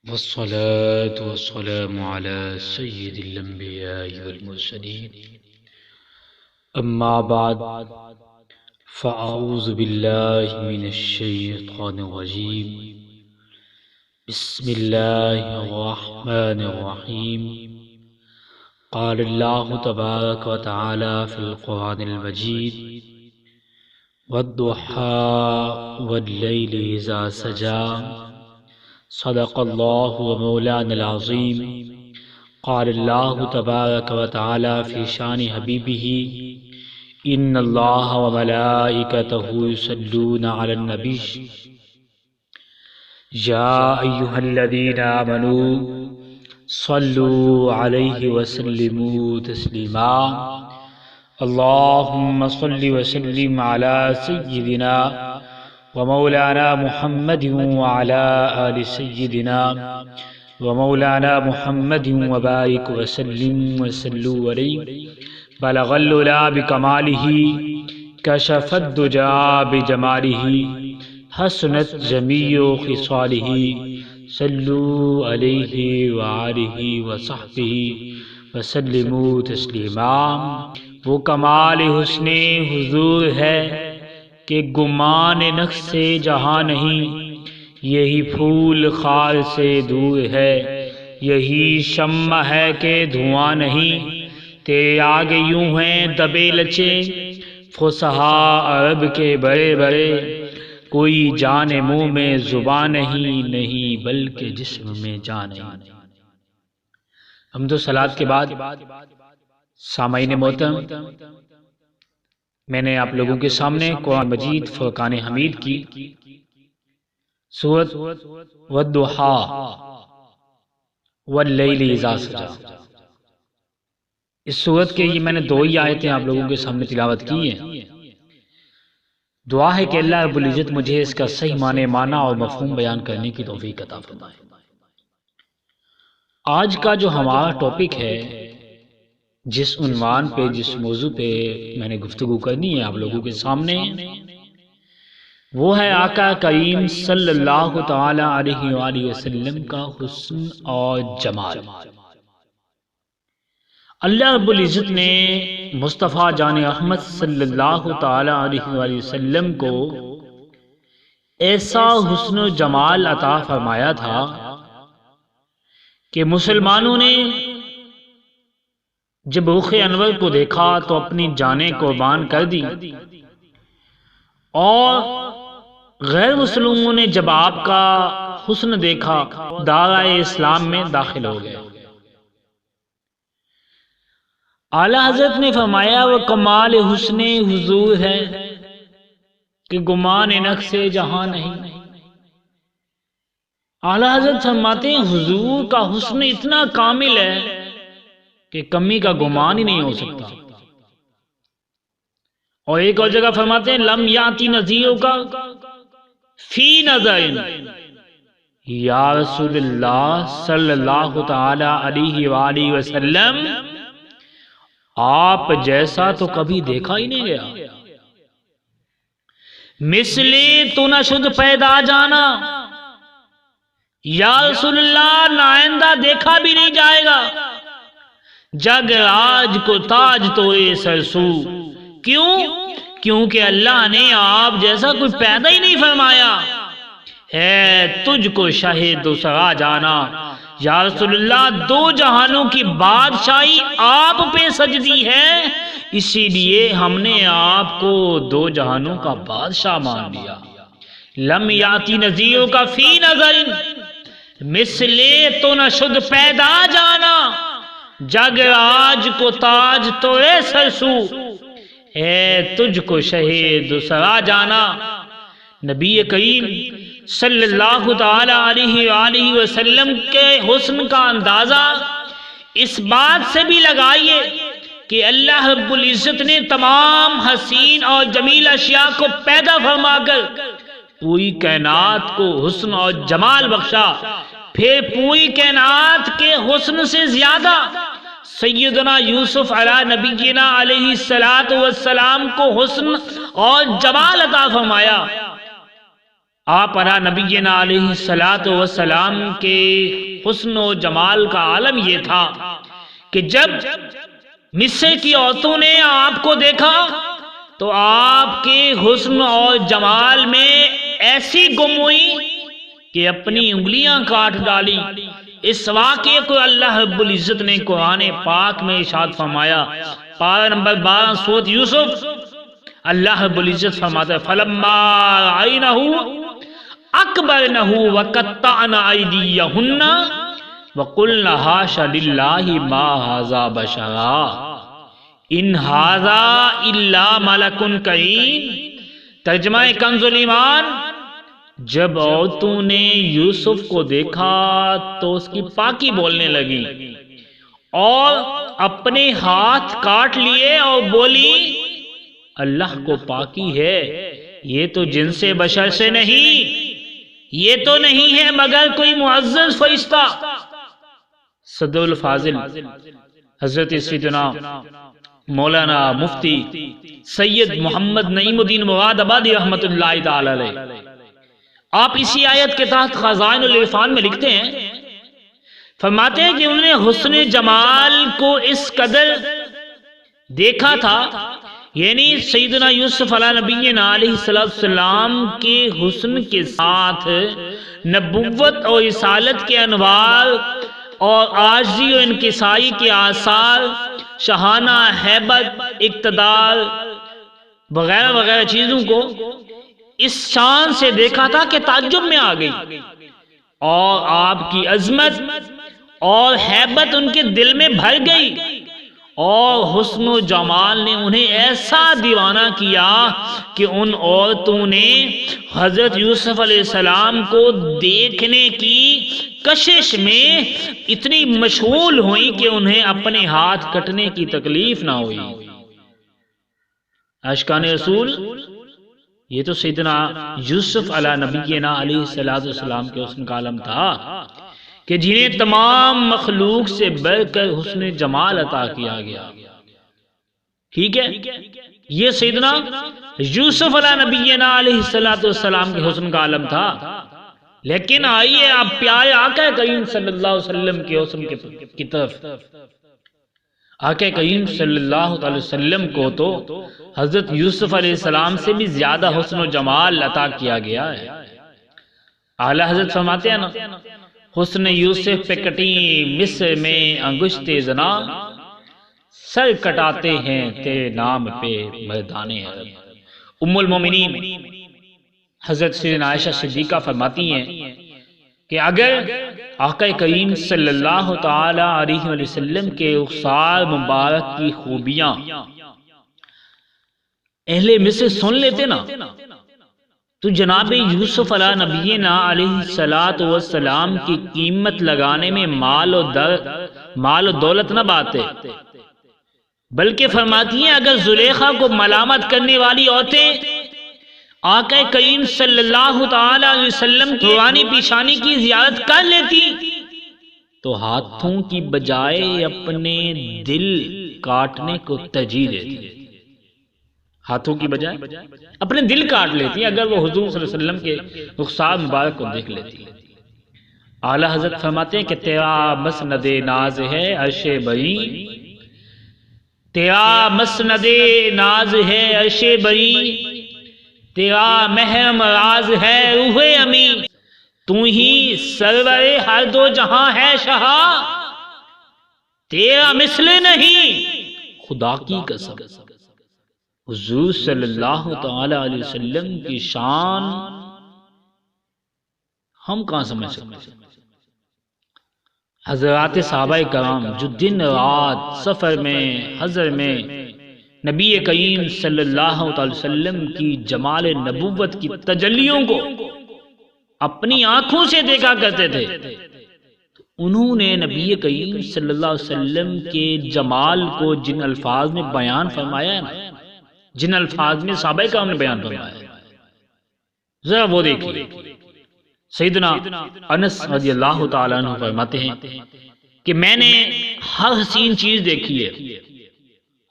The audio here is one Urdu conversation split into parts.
والصلاة والسلام على سيد الأنبياء والمرسلين أما بعد فأعوذ بالله من الشيطان الرجيم بسم الله الرحمن الرحيم قال الله تبارك وتعالى في القرآن المجيد والضحى والليل إذا سجى صدق اللہ ومولانا العظیم قال اللہ تبارک وتعالی فی شان حبیبہ ان اللہ وملائکتہ یصلون علی النبی یا ایہا الذین آمنوا صلوا علیہ وسلموا تسلیما اللہم صل وسلم علی سیدنا ومولانا محمد وعلى آل سيدنا ومولانا محمد وبارك وسلم وسلوا عليه بلغ العلا بكماله كشف الدجى بجماله حسنت جميع خصاله صلوا عليه وآله وصحبه وسلموا تسلیما۔ وہ کمال حسن حضور ہے کہ گمان نقش سے جہاں نہیں، یہی پھول خار سے دور ہے، یہی شمع ہے کہ دھواں نہیں، تیرے آگے یوں ہیں دبے لچے فصحاء عرب کے بڑے بڑے، کوئی جان منہ میں زبان نہیں بلکہ جسم میں جان نہیں۔ حمد و صلوات کے بعد سامعین محترم، میں نے آپ لوگوں کے سامنے قرآن مجید فرقان حمید کی سورۃ والضحیٰ واللیل اذا سجی، اس سورت کے یہ میں نے 2 ہی آیتیں آپ لوگوں کے سامنے تلاوت کی ہیں۔ دعا ہے کہ اللہ رب العزت مجھے اس کا صحیح معنی اور مفہوم بیان کرنے کی توفیق عطا فرمائے۔ آج کا جو ہمارا ٹاپک ہے، جس عنوان پہ جس موضوع پہ میں نے گفتگو کرنی ہے آپ لوگوں کے سامنے، وہ ہے آقا کریم صلی اللہ تعالی علیہ وآلہ وسلم کا حسن اور جمال۔ اللہ رب العزت نے مصطفیٰ جان احمد صلی اللہ تعالی علیہ وآلہ وسلم کو ایسا حسن و جمال عطا فرمایا تھا کہ مسلمانوں نے جب رخ انور کو دیکھا تو اپنی جانیں قربان کر دی، اور غیر مسلموں نے جب آپ کا حسن دیکھا دائرہ اسلام میں داخل ہو گئے۔ اعلیٰ حضرت نے فرمایا وہ کمال حسن حضور ہے کہ گمان نقش سے جہاں نہیں۔ اعلیٰ حضرت فرماتے ہیں حضور کا حسن اتنا کامل ہے کہ کمی کا گمان ہی نہیں ہو سکتا۔ اور ایک اور جگہ فرماتے ہیں لم یاتی نذیروں کا فی نظر یا رسول اللہ صلی اللہ تعالی علیہ وآلہ وسلم، آپ جیسا تو کبھی دیکھا ہی نہیں گیا۔ مثلے تو نہ شد پیدا جانا، یا رسول اللہ نائندہ دیکھا بھی نہیں جائے گا۔ جگ راج کو تاج تو اے سرسو، کیونکہ اللہ نے آپ جیسا کوئی پیدا ہی نہیں فرمایا۔ ہے تجھ کو شاہ دوسرا جانا، یا رسول اللہ 2 جہانوں کی بادشاہی آپ پہ سجدی ہے، اسی لیے ہم نے آپ کو 2 جہانوں کا بادشاہ مان لیا۔ لم یاتی نذیروں کا فی نظر مثلے تو نہ شد پیدا جانا، جگ راج کو تاج تو اے سرسو، ہے تجھ کو شہید دوسرا جانا۔ نبی کریم صلی اللہ تعالی علیہ وآلہ وسلم کے حسن کا اندازہ اس بات سے بھی لگائیے کہ اللہ رب العزت نے تمام حسین اور جمیل اشیاء کو پیدا فرما کر پوری کائنات کو حسن اور جمال بخشا، پھر پوری کائنات کے حسن سے زیادہ سیدنا یوسف علیہ نبینا علیہ السلام کو حسن اور جمال عطا فرمایا۔ آپ علی نبینا علیہ الصلوۃ والسلام کے حسن و جمال کا عالم یہ تھا کہ جب مصر کی عورتوں نے آپ کو دیکھا تو آپ کے حسن اور جمال میں ایسی گم ہوئی کہ اپنی انگلیاں کاٹ ڈالی۔ اس واقعے کو اللہ رب العزت نے قرآن پاک میں ارشاد فرمایا، پارہ نمبر 12 سورۃ یوسف۔ اللہ رب العزت فرماتا ہے فلما رأینہ اکبرنہ وقطعن ایدیہن وقلن حاش للہ ما ھذا بشرا ان ھذا الا ملک کریم۔ ترجمہ کنز الایمان، جب عورتوں نے یوسف کو دیکھا تو اس کی پاکی بولنے لگی اور اپنے ہاتھ کاٹ لیے اور بولی اللہ کو پاکی ہے، یہ تو جن سے بشر سے نہیں، یہ تو نہیں ہے مگر کوئی معزز فرشتہ۔ صدر الفاضل حضرت سیدنا مولانا مفتی سید محمد نعیم الدین مراد آبادی رحمت اللہ تعالی علیہ، آپ اسی آیت کے تحت خزائن العرفان میں لکھتے ہیں، فرماتے ہیں کہ انہوں نے حسن جمال کو اس قدر دیکھا تھا، یعنی سیدنا یوسف علیہ نبینا علیہ السلام کے حسن کے ساتھ نبوت اور رسالت کے انوار اور عاجزی و انکساری کے آثار، شاہانہ ہیبت، اقتدار وغیرہ وغیرہ چیزوں کو اس شان سے دیکھا تھا کہ تعجب میں آ گئی، اور آپ کی عظمت اور ہیبت ان کے دل میں بھر گئی، اور حسن و جمال نے انہیں ایسا دیوانہ کیا کہ ان عورتوں نے حضرت یوسف علیہ السلام کو دیکھنے کی کشش میں اتنی مشغول ہوئی کہ انہیں اپنے ہاتھ کٹنے کی تکلیف نہ ہوئی۔ عاشقان رسول، یہ تو سیدنا یوسف علیہ نبینا علیہ السلام کے حسن کا عالم تھا کہ جنہیں تمام مخلوق سے بڑھ کر حسن جمال عطا کیا گیا۔ ٹھیک ہے، یہ سیدنا یوسف علیہ نبینا علیہ السلام کے حسن کا عالم تھا، لیکن آئیے آپ پیارے آقا کریم صلی اللہ علیہ وسلم کے حسن کی طرف۔ آقا کریم صلی اللہ علیہ وسلم کو تو حضرت یوسف علیہ السلام سے بھی زیادہ حسن و جمال عطا کیا گیا ہے۔ اعلیٰ حضرت فرماتے ہیں نا، حسن یوسف پہ کٹی مصر میں انگشت زنا، سر کٹاتے ہیں تیرے نام پہ مردان عرب۔ ام المومنین حضرت سیدنا عائشہ صدیقہ فرماتی ہیں کہ اگر آقا کریم صلی اللہ تعالی علیہ وسلم کے رخسار مبارک کی خوبیاں اہل مصر سن لیتے نا تو جناب یوسف علیہ نبینا علیہ السلام کی قیمت لگانے میں مال و دولت نہ باتے، بلکہ فرماتی ہیں اگر زلیخا کو ملامت کرنے والی عورتیں آقا کریم صلی اللہ تعالی علیہ وسلم کی روحانی پیشانی کی زیارت کر لیتی تو ہاتھوں کی بجائے اپنے دل کاٹنے کو ترجیح دیتی، ہاتھوں کی بجائے اپنے دل کاٹ لیتی اگر وہ حضور صلی اللہ علیہ وسلم کے رخسار مبارک کو دیکھ لیتی۔ اعلیٰ حضرت فرماتے ہیں کہ تیرا مسند ناز ہے عرش بری، تیرا مسند ناز ہے عرش بری، تیرا محرم راز ہے روح امی، تو ہی سرور ہر دو جہاں ہے شہا، تیرا مثل نہیں خدا کی قسم۔ حضور صلی اللہ تعالی علیہ وسلم کی شان ہم کہاں سمجھ سکتے؟ حضرات صحابہ کرام جو دن رات سفر میں حضر میں نبی کریم صلی اللہ علیہ وسلم کی جمال نبوت کی تجلیوں کو اپنی آنکھوں سے دیکھا کرتے تھے، انہوں نے نبی کریم صلی اللہ علیہ وسلم کے جمال کو جن الفاظ میں بیان فرمایا ہے نا، جن الفاظ میں صحابہ کرام نے بیان فرمایا ہے، ذرا وہ دیکھیے۔ سیدنا انس رضی اللہ تعالیٰ عنہ فرماتے ہیں کہ میں نے ہر حسین چیز دیکھی ہے،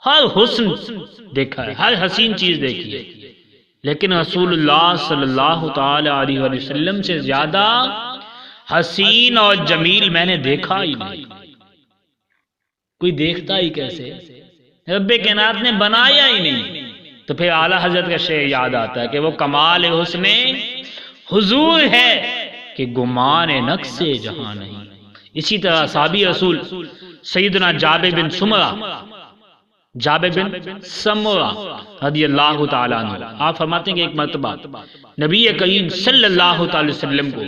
ہر حسن دیکھا ہے، ہر حسین چیز دیکھی ہے، لیکن رسول اللہ صلی اللہ تعالی علیہ وسلم سے زیادہ حسین اور جمیل میں نے دیکھا ہی نہیں. کوئی دیکھتا ہی کیسے؟ رب کائنات نے بنایا ہی نہیں. تو پھر اعلیٰ حضرت کا شعر یاد آتا ہے کہ وہ کمال حسن حضور ہے کہ گمان نقص جہاں نہیں. اسی طرح صحابی رسول سیدنا جابر بن سمرہ رضی اللہ تعالیٰ عنہ آپ فرماتے ہیں کہ ایک مرتبہ نبی کریم صلی اللہ تعالی وسلم کو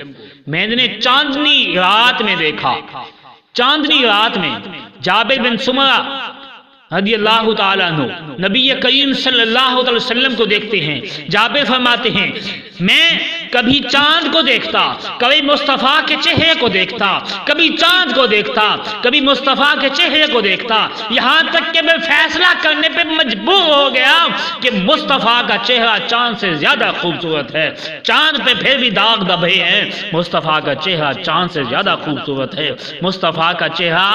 میں نے چاندنی رات میں دیکھا. چاندنی رات میں جابر بن سمرہ رضی اللہ تعالیٰ عنہ نبی کریم صلی اللہ علیہ وسلم کو دیکھتے ہیں. جابر فرماتے ہیں میں کبھی چاند کو دیکھتا, کبھی مصطفیٰ کے چہرے کو دیکھتا, کبھی چاند کو دیکھتا, کبھی مصطفیٰ کے چہرے کو دیکھتا, یہاں تک کہ میں فیصلہ کرنے پہ مجبور ہو گیا کہ مصطفیٰ کا چہرہ چاند سے زیادہ خوبصورت ہے. چاند پہ پھر بھی داغ دبے ہیں, مصطفیٰ کا چہرہ چاند سے زیادہ خوبصورت ہے. مصطفیٰ کا چہرہ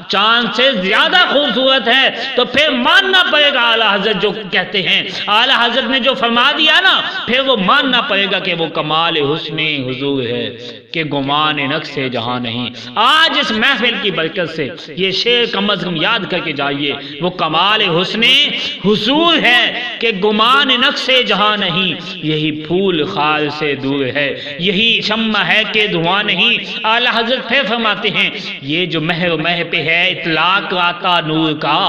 چاند سے زیادہ خوبصورت ہے. تو پھر ماننا پڑے گا اعلیٰ حضرت جو کہتے ہیں, اعلیٰ حضرت نے جو فرما دیا نا, پھر وہ ماننا پڑے گا کہ وہ کمال حسن حضور ہے کہ گمان نقص جہاں نہیں. آج اس محفل کی برکت سے یہ شعر کم از کم یاد کر کے جائیے, وہ کمال حسن حضور ہے کہ گمان نقص جہاں نہیں. یہی پھول خار سے دور ہے, یہی شمع ہے کہ دھواں نہیں. اعلیٰ حضرت پھر فرماتے ہیں یہ جو مہر مہ پہ ہے اطلاق آتا نور کا,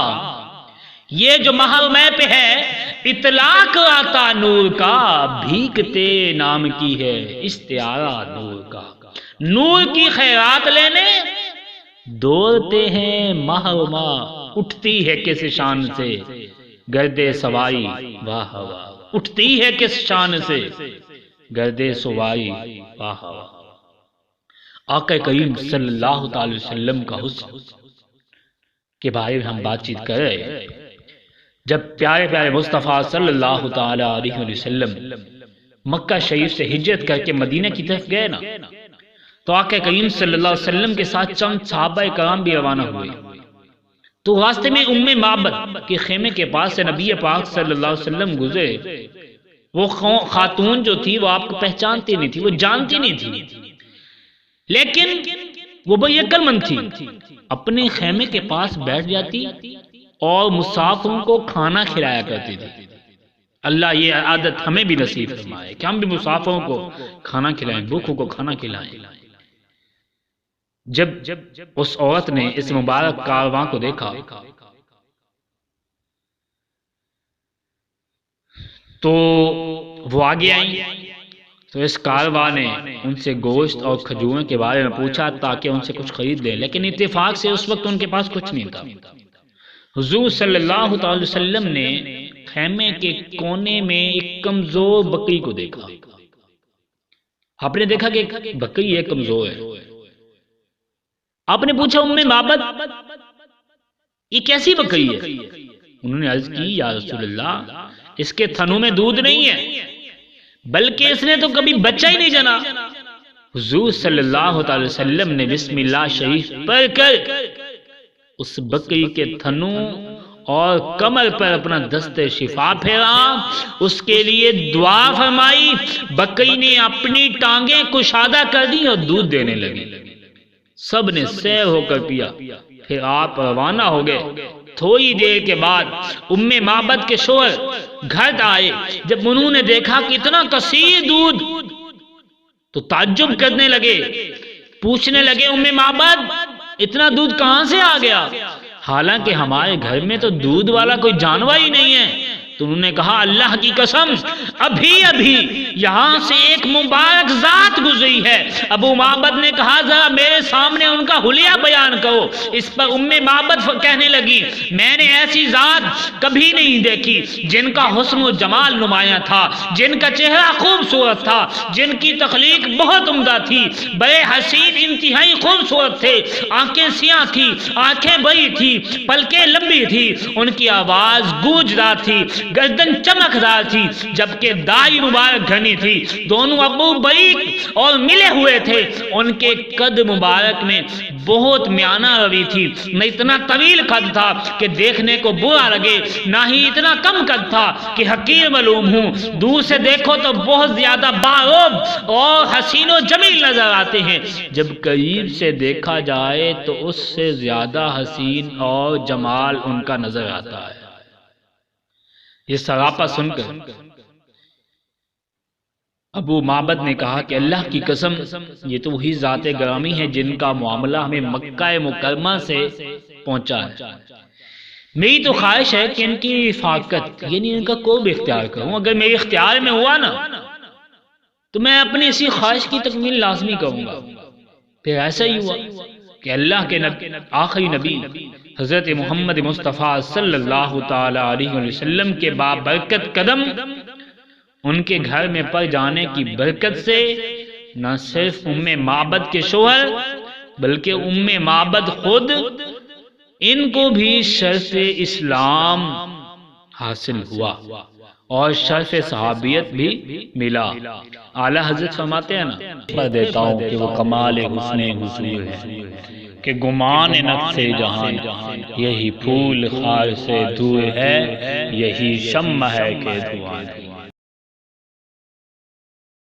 یہ جو مہر مہ پہ ہے اطلاق آتا نور کا, بھیکتے نام کی ہے استعارہ نور کا. نور کی خیرات لینے دوڑتے ہیں مہر ماہ, اٹھتی ہے کس شان سے گردے سوائی واہ واہ, اٹھتی ہے کس شان سے گردے سوائی واہ واہ. آقا کریم صلی اللہ تعالی وسلم کا حسن کے بارے میں ہم بات چیت کر رہے ہیں. جب پیارے پیارے مصطفیٰ صلی اللہ تعالی علیہ وسلم مکہ شریف سے ہجرت کر کے مدینہ کی طرف گئے نا, تو آقا کریم صلی اللہ علیہ وسلم کے ساتھ چند صحابہ کرام بھی روانہ ہوئے. تو راستے میں ام معبد کے خیمے کے پاس سے نبی پاک صلی اللہ علیہ وسلم گزرے. وہ خاتون جو تھی وہ آپ کو پہچانتی نہیں تھی, وہ جانتی نہیں تھی, لیکن وہ بڑی عقل مند تھی. اپنے خیمے کے پاس بیٹھ جاتی اور مسافروں کو کھانا کھلایا کرتی تھی. اللہ یہ عادت ہمیں بھی نصیب فرمائے کہ ہم بھی مسافروں کو کھانا کھلائیں, بھوکوں کو کھانا کھلائیں. جب اس عورت نے اس مبارک کارواں کو دیکھا تو وہ آگے آئیں. تو اس کارواں نے ان سے گوشت اور کھجوروں کے بارے میں پوچھا تاکہ ان سے کچھ خرید لیں, لیکن اتفاق سے اس وقت ان کے پاس کچھ نہیں تھا. حضور صلی اللہ تعالی وسلم نے خیمے کے کونے میں ایک کمزور بکری کو دیکھا. آپ نے دیکھا کہ بکری ہے, کمزور ہے. آپ نے پوچھا ام معبد یہ کیسی بکری ہے؟ انہوں نے عرض کی یا رسول اللہ اس کے تھنوں میں دودھ نہیں ہے, بلکہ اس نے تو کبھی بچہ ہی نہیں جنا. حضور صلی اللہ تعالی وسلم نے بسم اللہ شریف پڑھ کر اس بکری کے تھنوں اور کمر پر اپنا دست شفا پھیرا, اس کے لیے دعا فرمائی. بکری نے اپنی ٹانگیں کشادہ کر دی اور دودھ دینے لگی. سب نے سیر ہو کر پیا, پھر آپ روانہ ہو گئے. تھوڑی دیر کے بعد ام معبد کے شوہر گھر آئے. جب انہوں نے دیکھا کہ اتنا کثیر دودھ تو تعجب کرنے لگے, پوچھنے لگے ام معبد اتنا دودھ کہاں سے آ گیا, حالانکہ ہمارے گھر میں تو دودھ والا کوئی جانور ہی نہیں ہے. تو انہوں نے کہا اللہ کی قسم ابھی یہاں سے ایک مبارک ذات گزری ہے. ابو معبد نے کہا ذرا میرے سامنے ان کا حلیہ بیان کرو. اس پر ام معبد کہنے لگی میں نے ایسی ذات کبھی نہیں دیکھی جن کا حسن و جمال نمایاں تھا, جن کا چہرہ خوبصورت تھا, جن کی تخلیق بہت عمدہ تھی, بڑے حسین انتہائی خوبصورت تھے, آنکھیں سیاہ تھی, آنکھیں بڑی تھی, پلکیں لمبی تھی, ان کی آواز گونجدار تھی, گردن چمکدار تھی، جبکہ داڑھی مبارک گھنی تھی۔ دونوں ابو بریک اور ملے ہوئے تھے، ان کے قد مبارک میں بہت میانہ روی تھی، نہ اتنا طویل قد تھا کہ دیکھنے کو برا لگے، نہ ہی اتنا کم قد تھا کہ حقیر معلوم ہوں۔ دور سے دیکھو تو بہت زیادہ باروب اور حسین و جمیل نظر آتے ہیں، جب قریب سے دیکھا جائے تو اس سے زیادہ حسین اور جمال ان کا نظر آتا ہے۔ یہ سراپا سن کر ابو معبد نے کہا کہ اللہ کی قسم، یہ تو وہی ذات گرامی ہے جن کا معاملہ ہمیں مکہ مکرمہ سے پہنچا ہے۔ میری تو خواہش ہے کہ ان کی رفاقت یعنی ان کا قرب اختیار کروں، اگر میرے اختیار میں ہوا نا تو میں اپنی اسی خواہش کی تکمیل لازمی کروں گا۔ پھر ایسا ہی ہوا کہ اللہ کے آخری نبی حضرت محمد مصطفیٰ صلی اللہ تعالی علیہ وسلم کے بابرکت قدم ان کے گھر میں پڑ جانے کی برکت سے نہ صرف معبد کے شوہر بلکہ معبد خود ان کو بھی شرف اسلام حاصل ہوا اور شرف صحابیت بھی ملا۔ اعلیٰ حضرت فرماتے ہیں نا، پر دیتا ہوں کہ وہ کمال حسن حضور ہے کہ گمان نقص جہان، یہی پھول خار سے دور ہے، یہی شمع ہے کہ دھواں ہے۔